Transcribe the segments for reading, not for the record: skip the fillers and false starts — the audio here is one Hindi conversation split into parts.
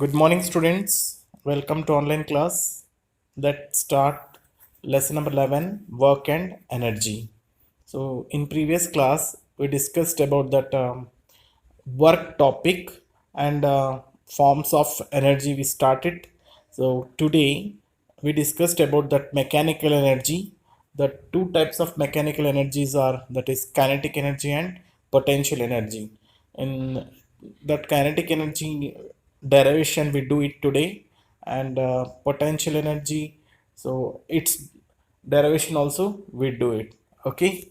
Good morning, students. Welcome to online class. Let's start lesson number 11, work and energy. So, in previous class, we discussed about that work topic and forms of energy we started. So, today we discussed about that mechanical energy. The two types of mechanical energies are that is kinetic energy and potential energy. In that kinetic energy derivation we do it today, and potential energy, so its derivation also we do it. Okay.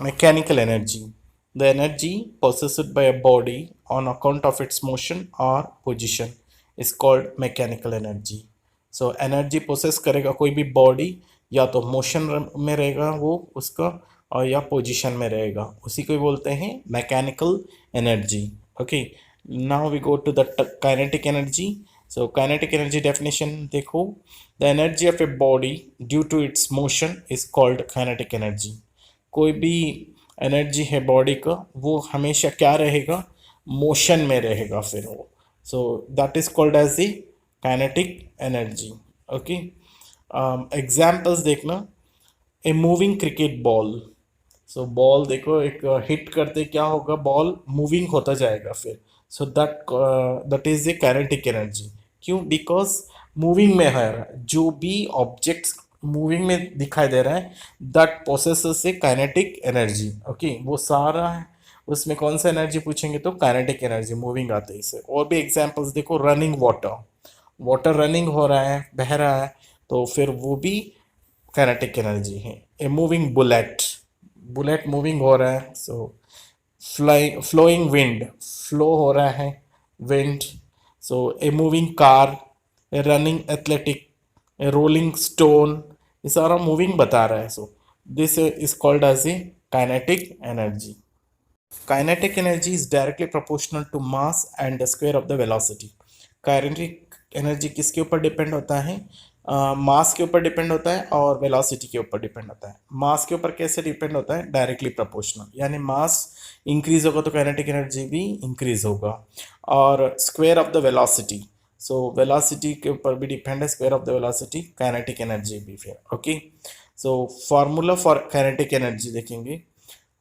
Mechanical energy, the energy possessed by a body on account of its motion or position, is called mechanical energy. So energy possess करेगा कोई भी बॉडी, या तो मोशन में रहेगा वो उसका, और या पोजीशन में रहेगा, उसी को बोलते हैं mechanical energy. Okay. Now we go to the kinetic energy. So kinetic energy definition देखो, the energy of a body due to its motion is called kinetic energy. कोई भी एनर्जी है बॉडी का, वो हमेशा क्या रहेगा, मोशन में रहेगा फिर वो. So that is called as the kinetic energy. Okay. Examples देखना, a moving cricket ball. So ball देखो, एक हिट करते क्या होगा, बॉल मूविंग होता जाएगा फिर. सो that is the kinetic energy. क्यों? बिकॉज मूविंग में है, जो भी ऑब्जेक्ट्स मूविंग में दिखाई दे रहा है, that possesses A kinetic energy. Okay. वो सारा है, उसमें कौन सा एनर्जी पूछेंगे तो काइनेटिक एनर्जी, मूविंग आते हैं इसे. और भी एग्जांपल्स देखो, रनिंग वाटर, वाटर रनिंग हो रहा है, बह रहा है, तो फिर वो भी काइनेटिक एनर्जी है. A moving bullet, bullet moving हो रहा है, सो फ्लोइंग विंड, फ्लो हो रहा है wind. So a moving car, a running athletic, a rolling stone, ये सारा मूविंग बता रहा है. So this is called as a kinetic energy. Kinetic energy is directly proportional to mass and the square of the velocity. Kinetic energy किसके ऊपर डिपेंड होता है? मास के ऊपर डिपेंड होता है और वेलोसिटी के ऊपर डिपेंड होता है. मास के ऊपर कैसे डिपेंड होता है? डायरेक्टली प्रोपोर्शनल, यानी मास इंक्रीज होगा तो काइनेटिक एनर्जी भी इंक्रीज होगा. और square of the velocity, so velocity के ऊपर भी डिपेंड है, square of the velocity kinetic energy भी फिर. Okay. So formula for kinetic energy देखेंगे.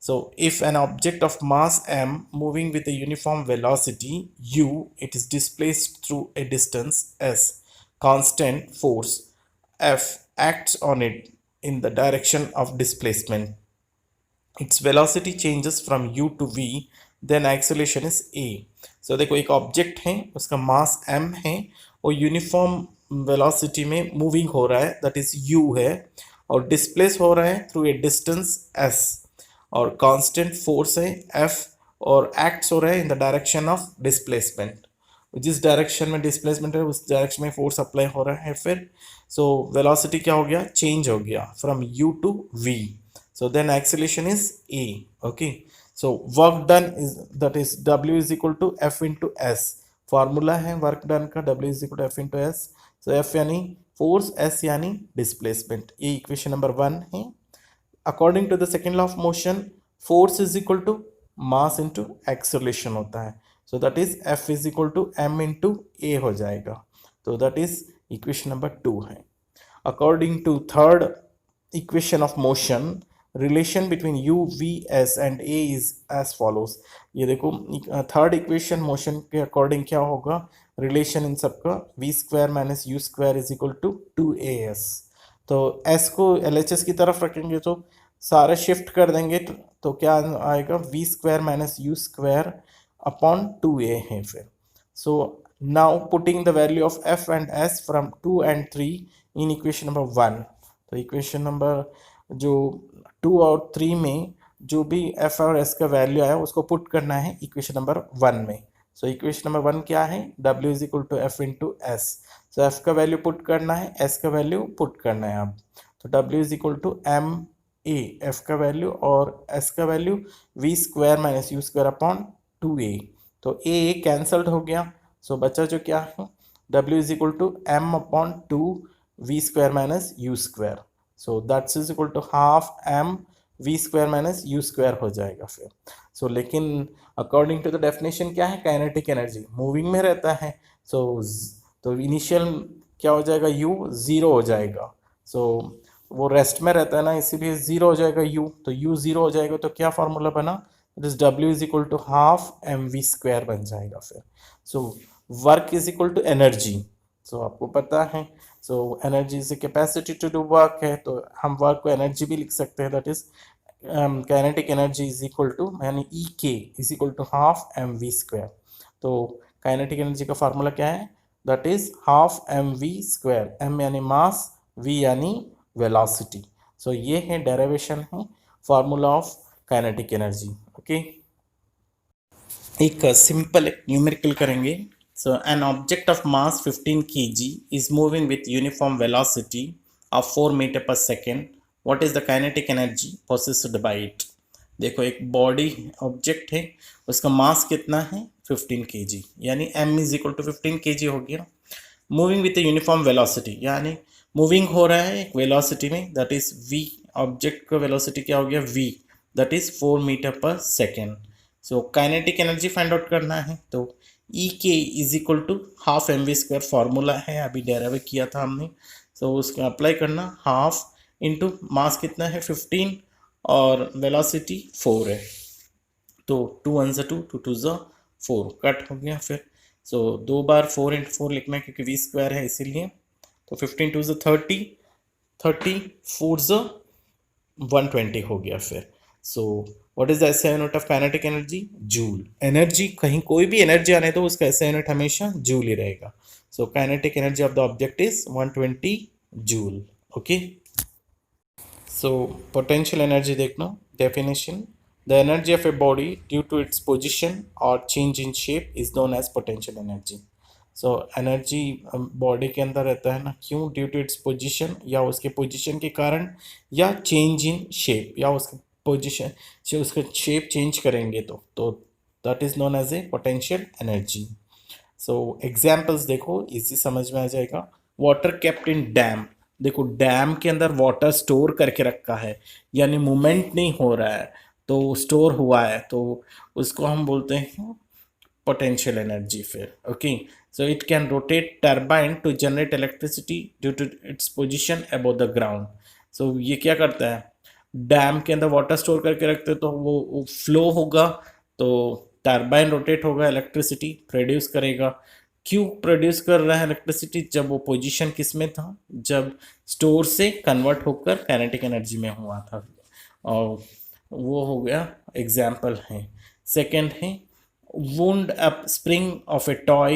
So if an object of mass m moving with a uniform velocity u, it is displaced through a distance s, constant force F acts on it in the direction of displacement. Its velocity changes from u to v, then acceleration is a. So देखो, एक ऑब्जेक्ट है, उसका मास m है, और यूनिफॉर्म वेलोसिटी में मूविंग हो रहा है, दैट इज u है, और डिस्प्लेस हो रहा है थ्रू ए डिस्टेंस s, और कांस्टेंट फोर्स है F, और एक्ट्स हो रहा है in the direction of displacement. जिस डायरेक्शन में डिस्प्लेसमेंट है उस डायरेक्शन में फोर्स अप्लाई हो रहा है फिर. सो वेलोसिटी क्या हो गया, चेंज हो गया from u to v. So then acceleration is a. Okay. So work done is, that is w is equal to f into s. Formula है वर्क डन का, w is equal to f into s. So f यानी फोर्स, s यानी डिस्प्लेसमेंट. ये इक्वेशन नंबर 1 है. According to the second law of motion, force is equal to mass into acceleration होता है. So that is F is equal to m into a हो जाएगा. So that is equation number 2 है. According to third equation of motion, relation between u, v, s and a is as follows. ये देखो, थर्ड इक्वेशन मोशन के अकॉर्डिंग क्या होगा, रिलेशन इन सबका v square minus U square is equal to 2as. तो s को LHS की तरफ रखेंगे तो सारे शिफ्ट कर देंगे, तो क्या आएगा, V square minus U square upon 2a है फिर. So now putting the value of f and s from 2 and 3 in equation number 1. तो इक्वेशन नंबर जो 2 और 3 में जो भी f और s का वैल्यू आया उसको पुट करना है इक्वेशन नंबर 1 में. सो इक्वेशन नंबर 1 क्या है, w is equal to f into S. So f का वैल्यू पुट करना है, s का वैल्यू पुट करना है अब. तो w is equal to m a, f का वैल्यू, और s का value v square minus U square upon 2a. तो a कैंसल्ड हो गया. सो बचा जो क्या है, w is equal to m upon 2 v square minus U square. So that's is equal to half m v square minus U square हो जाएगा फिर. सो लेकिन अकॉर्डिंग टू द डेफिनेशन क्या है, काइनेटिक एनर्जी मूविंग में रहता है, सो तो इनिशियल क्या हो जाएगा, u ज़ीरो हो जाएगा। सो वो रेस्ट में रहता है ना, इसीलिए ज़ीरो हो जाएगा u, तो u ज़ीरो हो जाएगा तो क्या फार्मूला बना, this w is equal to half M V square बन जाएगा फिर। So work is equal to energy, so आपको पता है, so energy is capacity to do work है, तो हम वर्क को एनर्जी भी लिख सकते हैं, that is kinetic energy is equal to, यानी E K is equal to half M V square. तो काइनेटिक एनर्जी का फार्मूला क्या है, that is half M V square, M यानी मास, वी यानी वेलोसिटी। सो ये है डेरिवेशन है formula of kinetic energy. Okay, एक सिंपल न्यूमेरिकल करेंगे। So an object of mass 15 kg is moving with uniform velocity of 4 metre पर second, what is the kinetic energy possessed by it. देखो एक बॉडी ऑब्जेक्ट है, उसका मास कितना है 15 kg, यानी m इज इक्वल टू 15 kg हो गया। मूविंग विथ यूनिफॉर्म वेलोसिटी, यानी मूविंग हो रहा है एक वेलोसिटी में, दैट इज v, ऑब्जेक्ट का वेलोसिटी क्या हो गया v, दैट इज 4 मीटर पर second. So kinetic energy find out करना है, तो E K is equal to half M V square formula है, अभी डेराइव किया था हमने। सो उसको अप्लाई करना, हाफ इंटू मास कितना है 15 और वेलोसिटी 4 है, तो 2 1 2, 2 2 4 कट हो गया फिर। सो दो बार 4 इंटू 4 लिखना है क्योंकि वी स्क्वायर है इसीलिए, तो 15 2 30, 30 4 120 हो गया फिर। So what is the SI unit of kinetic energy, joule. Energy कहीं कोई भी एनर्जी आने तो उसका एसआई यूनिट हमेशा जूल ही रहेगा। So kinetic energy of the object is 120 joule. Okay, so potential energy देखना, definition, the energy of a body due to its position और change in shape is known as potential energy. So energy body के अंदर रहता है ना, क्यों, ड्यू टू इट्स पोजीशन, या उसके पोजीशन के कारण, या चेंज इन शेप, या उसके पोजीशन से उसका शेप चेंज करेंगे तो that is known as a potential energy. So examples देखो, इजी समझ में आ जाएगा। वाटर केप्ट इन डैम, देखो डैम के अंदर वाटर स्टोर करके रखा है, यानी मूवमेंट नहीं हो रहा है, तो स्टोर हुआ है, तो उसको हम बोलते हैं potential energy फिर। Okay, so it can rotate turbine to generate electricity due to its position above the ground। so ये क्या करता है, डैम के अंदर वाटर स्टोर करके रखते हैं, तो वो फ्लो होगा, तो टर्बाइन रोटेट होगा, इलेक्ट्रिसिटी प्रोड्यूस करेगा। क्यों प्रोड्यूस कर रहा है इलेक्ट्रिसिटी, जब वो पोजीशन किस में था, जब स्टोर से कन्वर्ट होकर काइनेटिक एनर्जी में हुआ था, और वो हो गया एग्जाम्पल है। सेकेंड है wound up spring of a toy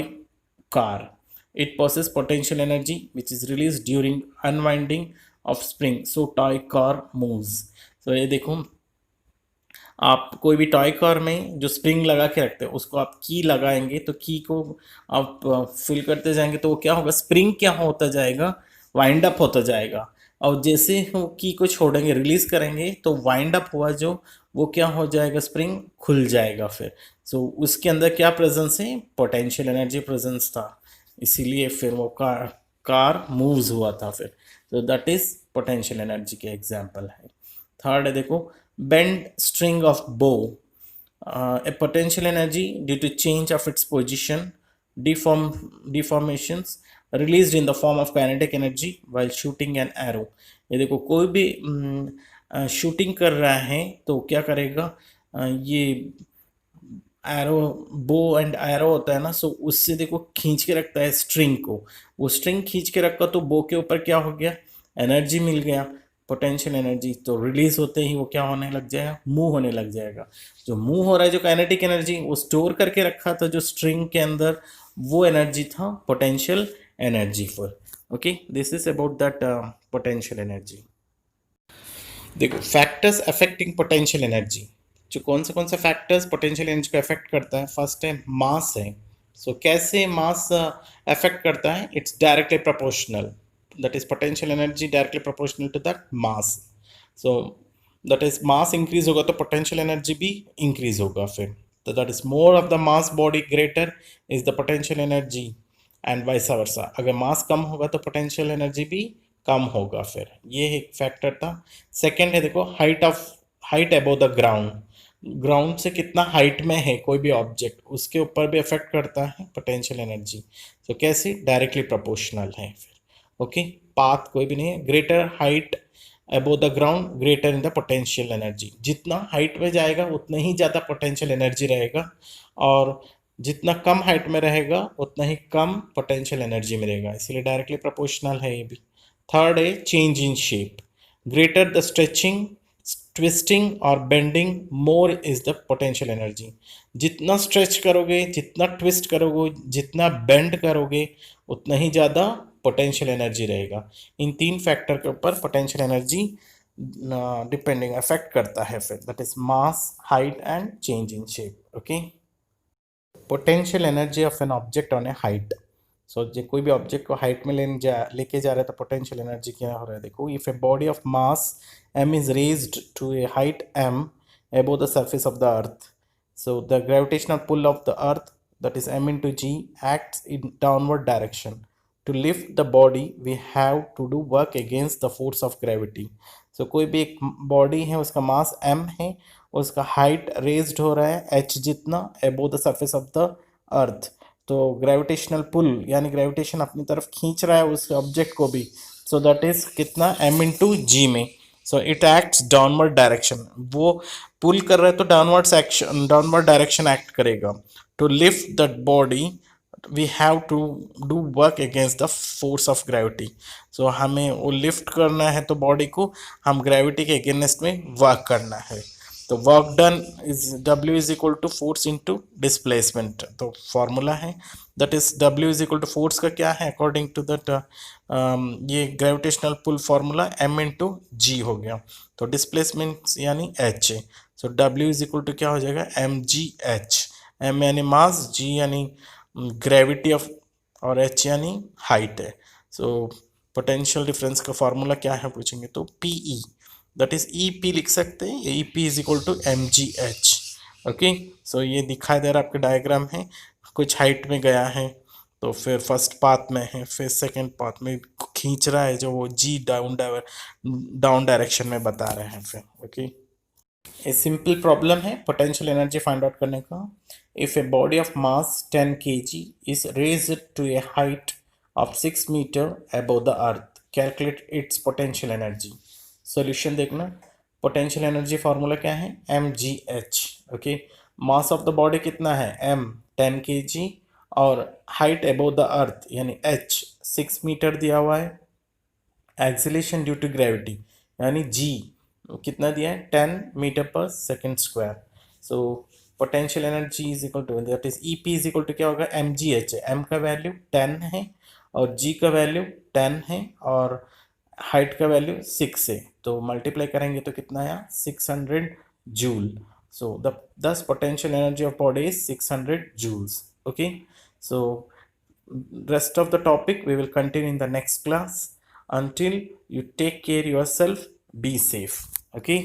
car, it possesses potential energy which is released during unwinding of spring, so toy car moves। so ये देखो, आप कोई भी टॉय कार में जो स्प्रिंग लगा के रखते हैं, उसको आप की लगाएंगे, तो की को आप फिल करते जाएंगे, तो वो क्या होगा, स्प्रिंग क्या होता जाएगा, वाइंड अप होता जाएगा, और जैसे वो की को छोड़ेंगे, रिलीज करेंगे, तो वाइंड अप हुआ जो, वो क्या हो जाएगा, स्प्रिंग खुल जाएगा फिर। सो उसके अंदर क्या प्रेजेंस है, पोटेंशियल एनर्जी प्रेजेंस था, इसीलिए फिर वो कार मूव्स हुआ था फिर। तो दैट इज पोटेंशियल एनर्जी के एग्जाम्पल है। थर्ड है देखो, bend string of bow, a potential energy due to change of its position, deformations released in the form of kinetic energy while shooting an arrow। ये देखो कोई भी शूटिंग कर रहा है तो क्या करेगा, ये एरो, बो एंड एरो होता है ना, सो उससे देखो खींच के रखता है स्ट्रिंग को, वो स्ट्रिंग खींच के रखा तो बो के ऊपर क्या हो गया, एनर्जी मिल गया, पोटेंशियल एनर्जी, तो रिलीज होते ही वो क्या होने लग जाएगा, मूव होने लग जाएगा। जो मूव हो रहा है, जो काइनेटिक एनर्जी वो स्टोर करके रखा था जो स्ट्रिंग के अंदर, वो एनर्जी था potential energy for. Okay, this is about that potential energy. देखो फैक्टर्स अफेक्टिंग पोटेंशियल एनर्जी, जो कौन से फैक्टर्स पोटेंशियल एनर्जी को अफेक्ट करता है, फर्स्ट है मास है। सो कैसे मास अफेक्ट करता है, it's directly proportional, that is potential energy directly proportional to that mass. So that is mass increase होगा तो पोटेंशियल एनर्जी भी इंक्रीज होगा फिर, तो that is more of the mass body greater is the potential energy, and vice versa, अगर मास कम होगा तो पोटेंशियल एनर्जी भी कम होगा फिर, ये एक फैक्टर था। सेकेंड है देखो, height above the ground, ground से कितना हाइट में है कोई भी ऑब्जेक्ट, उसके ऊपर भी अफेक्ट करता है पोटेंशियल एनर्जी। तो कैसे? डायरेक्टली प्रोपोर्शनल है फिर। ओके, पाथ कोई भी नहीं है। Greater height above the ground greater in the potential energy, जितना हाइट में जाएगा उतना ही ज़्यादा पोटेंशियल एनर्जी रहेगा, और जितना कम हाइट में रहेगा उतना ही कम पोटेंशियल एनर्जी मिलेगा, इसलिए डायरेक्टली प्रोपोर्शनल है ये भी। थर्ड है change in shape. Greater the stretching, twisting और bending, more is the potential energy. जितना स्ट्रेच करोगे, जितना ट्विस्ट करोगे, जितना बेंड करोगे, उतना ही ज़्यादा पोटेंशियल एनर्जी रहेगा। इन तीन फैक्टर के ऊपर पोटेंशियल एनर्जी डिपेंडिंग अफेक्ट करता है फिर, that is mass, height and change in shape. Okay, potential energy of an object on a height. So जो कोई भी ऑब्जेक्ट को हाइट में लेके जा रहा है तो पोटेंशियल एनर्जी क्या हो रहा है, देखो। If a body of mass m is raised to a height m above the surface of the earth, so the gravitational pull of the earth, that is m into g, acts in downward direction. To lift the body we have to do work against the force of gravity. So कोई भी एक बॉडी है, उसका मास m है, उसका हाइट रेज्ड हो रहा है h जितना above the surface of the earth, तो ग्रेविटेशनल पुल यानी ग्रेविटेशन अपनी तरफ खींच रहा है उस ऑब्जेक्ट को भी। सो दैट इज कितना, m इंटू जी में। So it acts downward direction, वो पुल कर रहा है तो downward action, downward direction act करेगा। To lift that body we have to do work against the force of gravity. So हमें वो लिफ्ट करना है तो बॉडी को हम ग्रेविटी के अगेंस्ट में वर्क करना है। तो work done is W is equal to force into displacement. तो फॉर्मूला है that is W is equal to force का क्या है अकॉर्डिंग टू दैट, ये gravitational pull formula m into G हो गया। तो डिस्प्लेसमेंट यानी h है। So W is equal to क्या हो जाएगा, mgh। m यानी मास, g यानी ग्रेविटी ऑफ, और h यानी हाइट है। सो पोटेंशियल डिफरेंस का फार्मूला क्या है पूछेंगे तो PE, दैट इज EP लिख सकते हैं। EP is equal to mgh। Okay, so ये दिखाई दे रहा है आपके डायग्राम है, कुछ हाइट में गया है तो फिर फर्स्ट पाथ में है, फिर सेकंड पाथ में खींच रहा है जो वो जी डाउन डायरेक्शन में बता रहे हैं फिर। ओके, ए सिंपल प्रॉब्लम है पोटेंशियल एनर्जी फाइंड आउट करने का। If a body of mass 10 kg is raised to a height of 6 metre above the earth, calculate its potential energy. Solution देखना, पोटेंशियल एनर्जी फार्मूला क्या है, mgh। Okay, mass of the body कितना है, m 10 kg, और हाइट अबव द अर्थ यानी h 6 मीटर दिया हुआ है। एक्सीलेशन ड्यू टू ग्रेविटी यानी g कितना दिया है, 10 मीटर पर second square. So potential energy is equal to, that is EP is equal to क्या होगा, mgh है। m का वैल्यू 10 है और g का वैल्यू 10 है और हाइट का वैल्यू 6 है, तो मल्टीप्लाई करेंगे तो कितना आया, 600 जूल। सो द दस potential energy of body is 600 joules. Okay, so rest of the topic we will continue in the next class. Until you take care yourself, be safe. Okay.